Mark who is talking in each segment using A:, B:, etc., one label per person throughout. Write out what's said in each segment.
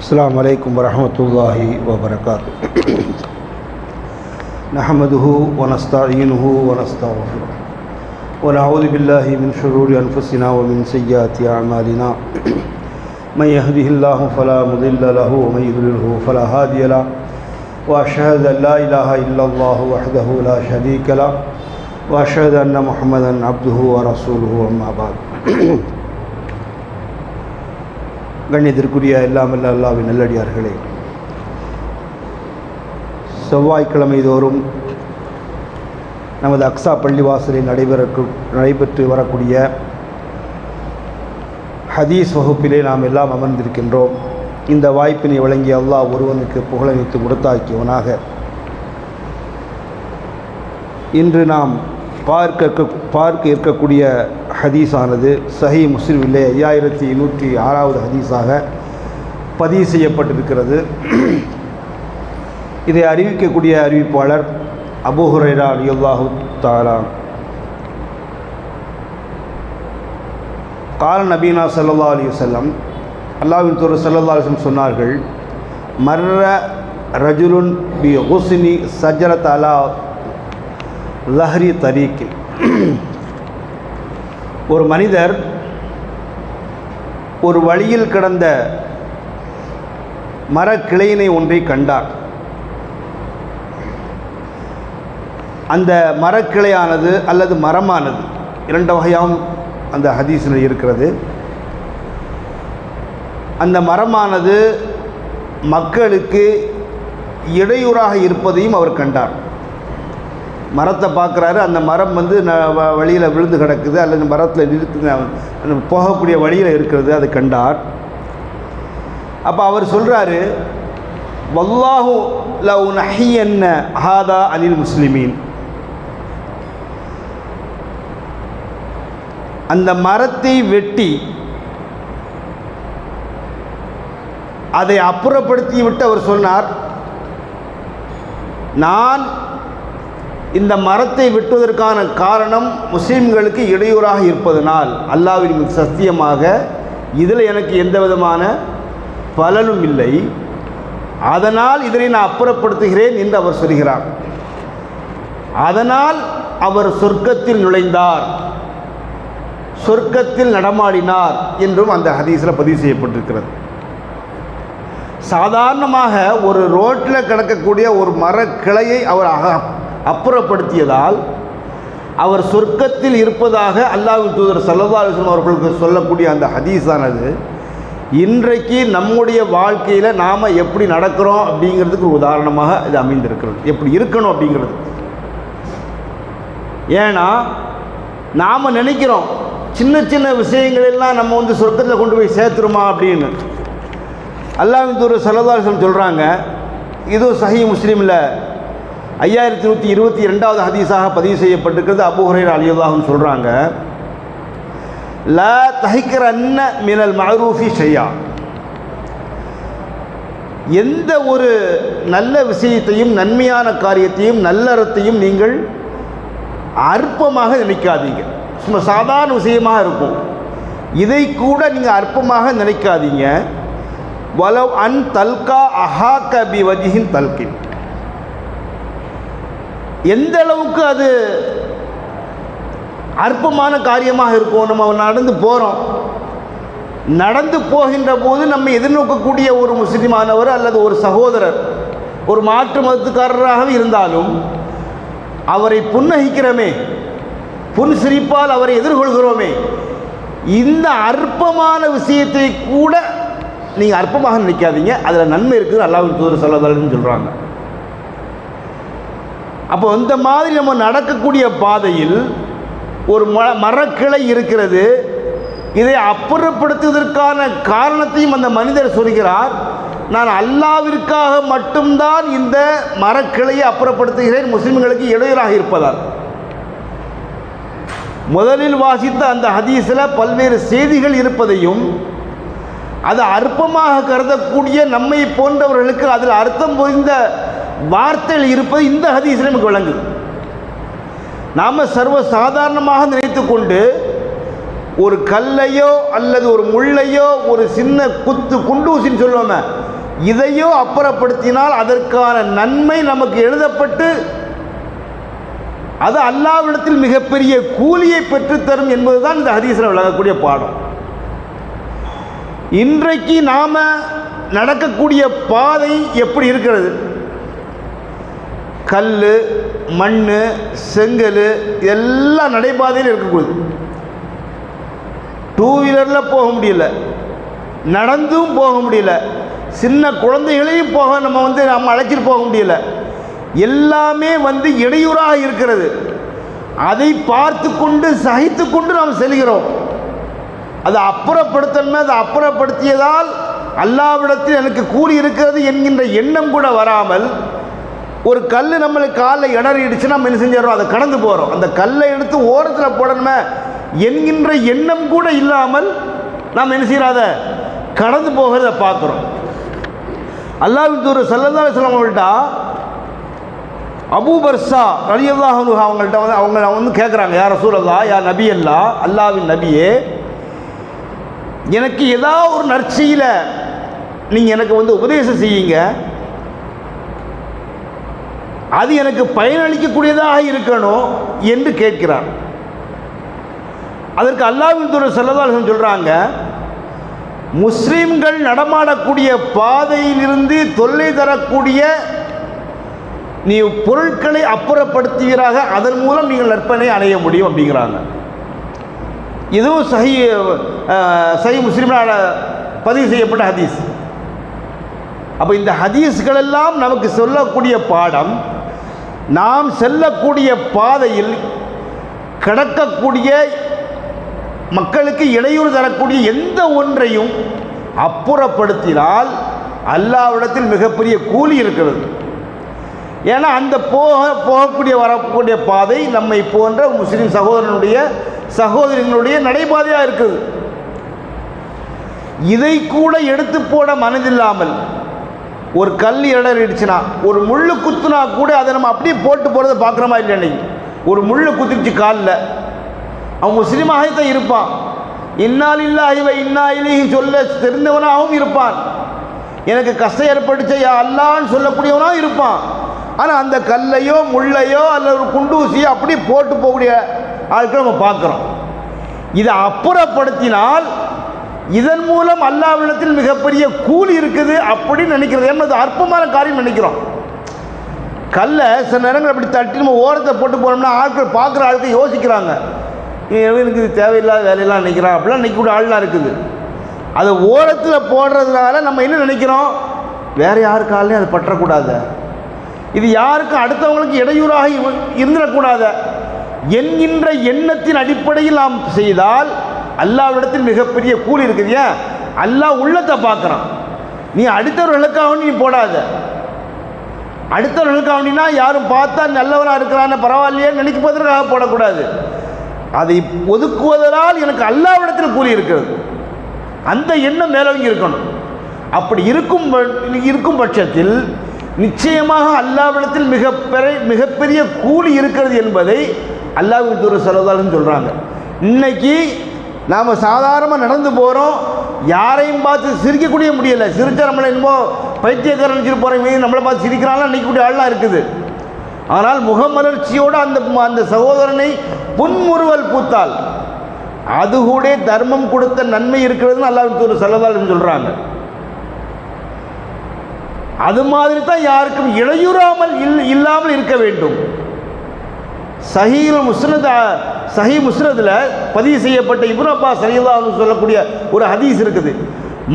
A: السلام عليكم ورحمة الله وبركاته. نحمده ونستعينه ونستغفره ونعوذ بالله من شرور أنفسنا ومن سيئات أعمالنا. من يهده الله فلا مضل له ومن يضلله فلا هادي له. وأشهد أن لا إله إلا الله وحده لا شريك له وأشهد أن محمدا عبده ورسوله. أما بعد. கண்ணியத்திற்குரிய எல்லாமல்ல அல்லாஹ்வின் நல்லடியார்களே, செவ்வாய்க்கிழமை தோறும் நமது அக்ஸா பள்ளிவாசலில் நடைபெற்று வரக்கூடிய ஹதீஸ் வகுப்பிலே நாம் எல்லாம் அமர்ந்திருக்கின்றோம். இந்த வாய்ப்பினை வழங்கிய அல்லாஹ் ஒருவனுக்கு புகழனைத்து கொடுத்தாக்கியவனாக. இன்று நாம் பார்க்க இருக்கக்கூடிய ஹதீஸானது சஹீஹ் முஸ்லிமிலே 5106வது ஹதீஸாக பதிவு செய்யப்பட்டிருக்கிறது. இதை அறிவிக்கக்கூடிய அறிவிப்பாளர் அபூ ஹுரைரா ரலியல்லாஹு தஆலா கால நபீனா ஸல்லல்லாஹு அலைஹி வஸல்லம், அல்லாஹ்வின் தூதர் ஸல்லல்லாஹு அலைஹி வஸல்லம் சொன்னார்கள், மர்ர ரஜுலுன் பி ஹுஸ்னி சஜரத் அலா லஹ்ரி தரீக்கில். ஒரு மனிதர் ஒரு வழியில் கிடந்த மரக்கிளையினை ஒன்றை கண்டார். அந்த மரக்கிளையானது அல்லது மரமானது இரண்டு வகையாகவும் அந்த ஹதீஸில் இருக்கிறது. அந்த மரமானது மக்களுக்கு இடையூறாக இருப்பதையும் அவர் கண்டார். மரத்தை பார்க்குறாரு, அந்த மரம் வழியில் விழுந்து கிடக்குது அல்லது மரத்தில் நிறுத்து போகக்கூடிய வழியில் இருக்கிறது, அதை கண்டார். அப்போ அவர் சொல்கிறாரு, வல்லாஹு லவ் நஹியன்ன ஹாதா அனில் முஸ்லிமீன். அந்த மரத்தை வெட்டி அதை அப்புறப்படுத்தி விட்டு அவர் சொன்னார், நான் இந்த மரத்தை வெட்டுவதற்கான காரணம் முஸ்லிம்களுக்கு இடையூறாக இருப்பதனால், அல்லாஹ்வின் சத்தியமாக இதில் எனக்கு எந்த விதமான பலனும் இல்லை, அதனால் இதனை நான் அப்புறப்படுத்துகிறேன் என்று அவர் சொல்கிறார். அதனால் அவர் சொர்க்கத்தில் நுழைந்தார், சொர்க்கத்தில் நடமாடினார் என்றும் அந்த ஹதீஸில் பதிவு செய்யப்பட்டிருக்கிறது. சாதாரணமாக ஒரு ரோட்டில் கிடக்கக்கூடிய ஒரு மரக்கிளையை அவர் அப்புறப்படுத்தியதால் அவர் சொர்க்கத்தில் இருப்பதாக அல்லாஹ்வின் தூதர் ஸல்லல்லாஹு அலைஹி வஸல்லம் அவர்களுக்கு சொல்லக்கூடிய அந்த ஹதீஸானது இன்றைக்கு நம்முடைய வாழ்க்கையில் நாம் எப்படி நடக்கிறோம் அப்படிங்கிறதுக்கு ஒரு உதாரணமாக இது அமைந்திருக்கிறது. எப்படி இருக்கணும் அப்படிங்கிறது. ஏன்னா நாம் நினைக்கிறோம் சின்ன சின்ன விஷயங்களெல்லாம் நம்ம சொர்க்கத்தில் கொண்டு போய் சேர்த்துருமா அப்படின்னு. அல்லாஹ்வின் தூதர் ஸல்லல்லாஹு அலைஹி வஸல்லம் சொல்கிறாங்க, இதுவும் சஹீஹ் முஸ்லிமில் 5122வது ஹதீஸாக பதிவு செய்யப்பட்டிருக்கிறது. அபூ ஹுரைரா ரலியல்லாஹு அன்ஹு சொல்கிறாங்க, லா தஹ்கிரன்ன மினல் மஅரூஃபி ஷையா. எந்த ஒரு நல்ல விஷயத்தையும் நன்மையான காரியத்தையும் நல்லறத்தையும் நீங்கள் அற்பமாக நினைக்காதீங்க. சும்மா சாதாரண விஷயமாக இருக்கும், இதை கூட நீங்கள் அற்பமாக நினைக்காதீங்க. வலவ் அன் தல்கா அஹாக்க பி வஜ்ஹின் தல்கின். எந்த அளவுக்கு அது அற்பமான காரியமாக இருக்கும். நம்ம நடந்து போகிறோம், நடந்து போகின்ற போது நம்ம எதிர்நோக்கக்கூடிய ஒரு முஸ்லிமானவர் அல்லது ஒரு சகோதரர் ஒரு மாற்று மதத்துக்காரராக இருந்தாலும் அவரை புன்னகிக்கிறோமே, புன்சிரிப்பால் அவரை எதிர்கொள்கிறோமே, இந்த அற்பமான விஷயத்தை கூட நீங்கள் அற்பமாக நினைக்காதீங்க, அதில் நன்மை இருக்குது அல்லாஹ்வின் தூதர் ஸல்லல்லாஹு அலைஹி வஸல்லம் சொல்கிறாங்க. அப்போ இந்த மாதிரி நம்ம நடக்கக்கூடிய பாதையில் ஒரு மரக்கிளை இருக்கிறது, இதை அப்புறப்படுத்துவதற்கான காரணத்தையும் அந்த மனிதர் சொல்கிறார், நான் அல்லாஹ்விற்காக மட்டும்தான் இந்த மரக்கிளையை அப்புறப்படுத்துகிறேன், முஸ்லிம்களுக்கு இடையூறாக இருப்பதால். முதலில் வாசித்த அந்த ஹதீஸில் பல்வேறு செய்திகள் இருப்பதையும் அது அற்பமாக கருதக்கூடிய நம்மை போன்றவர்களுக்கு அதில் அர்த்தம் புரிந்த வார்த்தைகள் இருப்பது இந்த ஹதீஸில் நமக்கு விளங்குது. நாம் சர்வ சாதாரணமாக நினைத்து கொண்டு ஒரு கல்லையோ அல்லது ஒரு முள்ளையோ ஒரு சின்ன குண்டூசின்னு சொல்லுவோமே, இதையோ அப்புறப்படுத்தினால் அதற்கான நன்மை நமக்கு எழுதப்பட்டு அது அல்லாஹ்விடத்தில் மிகப்பெரிய கூலியை பெற்றுத்தரும் என்பதுதான் இந்த ஹதீஸில் விளங்கக்கூடிய பாடம். இன்றைக்கு நாம் நடக்கக்கூடிய பாதை எப்படி இருக்கிறது? கல், மண், செங்கல் எல்லாம் நடைபாதையில் இருக்கக்கூடாது. டூ வீலரில் போக முடியல, நடந்தும் போக முடியல, சின்ன குழந்தைகளையும் நம்ம அழைச்சிட்டு போக முடியல. எல்லாமே இடையூறாக இருக்கிறது. அதை பார்த்து கொண்டு சகித்து கொண்டு நாம் செல்கிறோம். அதை அப்புறப்படுத்தணுமே, அதை அப்புறப்படுத்தியதால் அல்லாஹ்விடத்தில் எனக்கு கூலி இருக்கிறது என்கின்ற எண்ணம் கூட வராமல், ஒரு கல் நம்மளுக்கு காலில் இடறிடுச்சு, நம்ம என்ன செஞ்சிடறோம், அதை கடந்து போகிறோம். அந்த கல்லை எடுத்து ஓரத்தில் போடணுமே என்கின்ற எண்ணம் கூட இல்லாமல் நாம் என்ன செய்கிறோம், அதை கடந்து போகிறத பார்க்குறோம். அல்லாஹ்வின் தூதர் ஸல்லல்லாஹு அலைஹி வஸல்லம் அவங்கள்ட்ட அபூ பர்ஸா ரலியல்லாஹு அன்ஹு அவங்கள்ட்ட அவங்க கேட்குறாங்க, யா ரசூலல்லாஹ், யா நபி அல்லாஹ், அல்லாஹ்வின் நபியே, எனக்கு ஏதாவது ஒரு நற்செய்தியில் நீங்கள் எனக்கு உபதேசம் செய்யுங்க, அது எனக்கு பயனளிக்கக்கூடியதாக இருக்கணும் என்று கேட்கிறார். அதற்கு அல்லாஹ்வின் தூதர் ஸல்லல்லாஹு அலைஹி வஸல்லம் சொல்கிறாங்க, முஸ்லிம்கள் நடமாடக்கூடிய பாதையிலிருந்து தொல்லை தரக்கூடிய நீ பொருட்களை அப்புறப்படுத்துவீராக, அதன் மூலம் நீங்கள் நற்பனை அடைய முடியும் அப்படிங்கிறாங்க. இதுவும் சஹீஹ் முஸ்லிம்ல பதிவு செய்யப்பட்ட ஹதீஸ். அப்போ இந்த ஹதீஸ்கள் எல்லாம் நமக்கு சொல்லக்கூடிய பாடம், நாம் செல்லக்கூடிய பாதையில் கிடக்கக்கூடிய மக்களுக்கு இடையூறு தரக்கூடிய எந்த ஒன்றையும் அப்புறப்படுத்தினால் அல்லாஹ்விடத்தில் மிகப்பெரிய கூலி இருக்கிறது. ஏன்னா அந்த வரக்கூடிய பாதை நம்மை போன்ற முஸ்லிம் சகோதரனுடைய நடைபாதையாக இருக்குது. இதை கூட எடுத்து போட மனதில்லாமல் ஒரு கல் இடறிடுச்சுன்னா, ஒரு முள்ளு குத்துனா கூட அதை நம்ம அப்படியே போட்டு போகிறத பார்க்குறோமா இல்லை? அன்னைக்கு ஒரு முள்ளு குத்திடுச்சு காலில், அவன் முஸ்லீமாகத்தான் இருப்பான், இன்னா லில்லாஹி வ இன்னா இலைஹி சொல்ல தெரிந்தவனாகவும் இருப்பான், எனக்கு கஷ்டம் ஏற்பட்டுச்ச யா அல்லாஹ்னு சொல்லக்கூடியவனாகவும் இருப்பான். ஆனால் அந்த கல்லையோ முள்ளையோ அல்லது ஒரு குண்டூசியோ அப்படி போட்டு போகக்கூடிய ஆட்கள் நம்ம பார்க்குறோம். இதை அப்புறப்படுத்தினால் இதன் மூலம் அல்லாஹ்விடத்தில் மிகப்பெரிய கூலி இருக்குது அப்படின்னு நினைக்கிறது. ஏன்னா அற்பமான காரியம் நினைக்கிறோம். கல்லை சில நேரங்கள் அப்படி தட்டி நம்ம ஓரத்தை போட்டு போனோம்னா ஆட்கள் பார்க்குற ஆட்கள் யோசிக்கிறாங்க, எனக்கு இது தேவையில்லாத வேலையெல்லாம் நினைக்கிறான் அப்படிலாம் நினைக்கக்கூடிய ஆள்லாம் இருக்குது. அதை ஓரத்தில் போடுறதுனால நம்ம என்ன நினைக்கிறோம், வேறு யாரு காலையும் அது பற்றக்கூடாது, இது யாருக்கும் அடுத்தவங்களுக்கு இடையூறாக இருந்துடக்கூடாது என்கின்ற எண்ணத்தின் அடிப்படையில் நாம் செய்தால் அல்லாஹ்விடத்தில் மிகப்பெரிய கூலி இருக்குது. ஏன்? அல்லாஹ் உள்ளத்தை பார்க்குறான். நீ அடுத்தவர்களுக்காக நீ போடாத, அடுத்தவர்களுக்காக யாரும் பார்த்தா நல்லவனாக இருக்கிறான்னு பரவாயில்லையே நினைப்பதற்காக போடக்கூடாது. அதை ஒதுக்குவதனால் எனக்கு அல்லாஹ்விடத்தில் கூலி இருக்கிறது, அந்த எண்ணம் மேலோங்கி இருக்கணும். அப்படி இருக்கும் பட்சத்தில் நிச்சயமாக அல்லாஹ்விடத்தில் மிகப்பெரிய கூலி இருக்கிறது என்பதை அல்லாஹ்வின் தூதர் ஸல்லல்லாஹு அலைஹி வஸல்லம் சொல்கிறாங்க. இன்னைக்கு நாம் சாதாரணமாக நடந்து போகிறோம், யாரையும் பார்த்து சிரிக்கக்கூடிய முடியலை. சிரிச்சா நம்மளை என்னமோ பைத்தியக்காரன் நினச்சிட்டு போகிறவங்க நம்மளை பார்த்து சிரிக்கிறாங்களா நினைக்கக்கூடிய ஆள்லாம் இருக்குது. ஆனால் முகமலர்ச்சியோடு அந்த சகோதரனை புன்முறுவல் பூத்தால் அது கூட தர்மம் கொடுத்த நன்மை இருக்கிறதுன்னு அல்லாஹ்வின் தூதர் ஸல்லல்லாஹு அலைஹி வஸல்லம் சொல்கிறாங்க. அது மாதிரி தான் யாருக்கும் இடையூறாமல் இல்லாமல் இருக்க வேண்டும். சஹீஹ் முஸ்னதில் பதிவு செய்யப்பட்ட இப்னு அப்பாஸ் ரலியல்லாஹு அன்ஹு சொல்லக்கூடிய ஒரு ஹதீஸ் இருக்குது.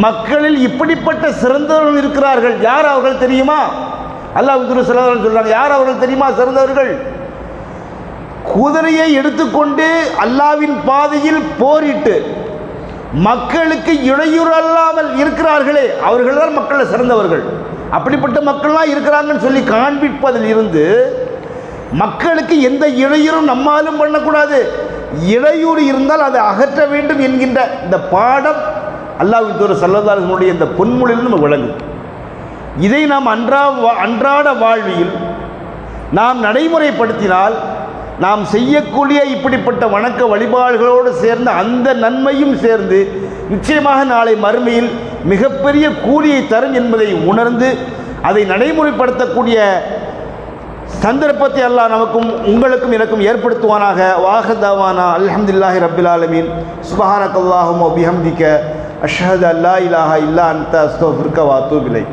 A: மக்களில் இப்படிப்பட்ட சிறந்தவர்கள் இருக்கிறார்கள். யார் அவர்கள் தெரியுமா? அல்லாஹ்வின் தூதர் ஸல்லல்லாஹு அலைஹி வஸல்லம் சொல்றாங்க, யார் அவர்கள் தெரியுமா சிறந்தவர்கள்? குதிரையை எடுத்துக்கொண்டு அல்லாஹ்வின் பாதையில் போரிட்டு மக்களுக்கு இடையூறல்லாமல் இருக்கிறார்களே, அவர்கள் தான் மக்களில் சிறந்தவர்கள். அப்படிப்பட்ட மக்கள்லாம் இருக்கிறாங்கன்னு சொல்லி காண்பிப்பதில் இருந்து மக்களுக்கு எந்த இடையூறும் நம்மாலும் பண்ணக்கூடாது, இடையூறு இருந்தால் அதை அகற்ற வேண்டும் என்கின்ற இந்த பாடம் அல்லாஹ்வின் தூதர் ஸல்லல்லாஹு அலைஹி வஸல்லம் இந்த பொன்மொழியில் நம்ம விளங்கும். இதை நாம் அன்றாட வாழ்வியில் நாம் நடைமுறைப்படுத்தினால் நாம் செய்யக்கூடிய இப்படிப்பட்ட வணக்க வழிபாடுகளோடு சேர்ந்த அந்த நன்மையும் சேர்ந்து நிச்சயமாக நாளை மறுமையில் மிகப்பெரிய கூலியை தரும் என்பதை உணர்ந்து அதை நடைமுறைப்படுத்தக்கூடிய சந்தர்ப்பத்தை அல்லாஹ் நமக்கும் உங்களுக்கும் எனக்கும் ஏற்படுத்துவானாக. வாஹதாவானா அல்ஹம்துலில்லாஹி ரப்பில் ஆலமீன். சுப்ஹானக்கல்லாஹும்ம வபிஹம்திக அஷ்ஹது அல்லா இலாஹா இல்லா அன்த அஸ்தக்ஃபிருக வ அத்தூபு இலைக்.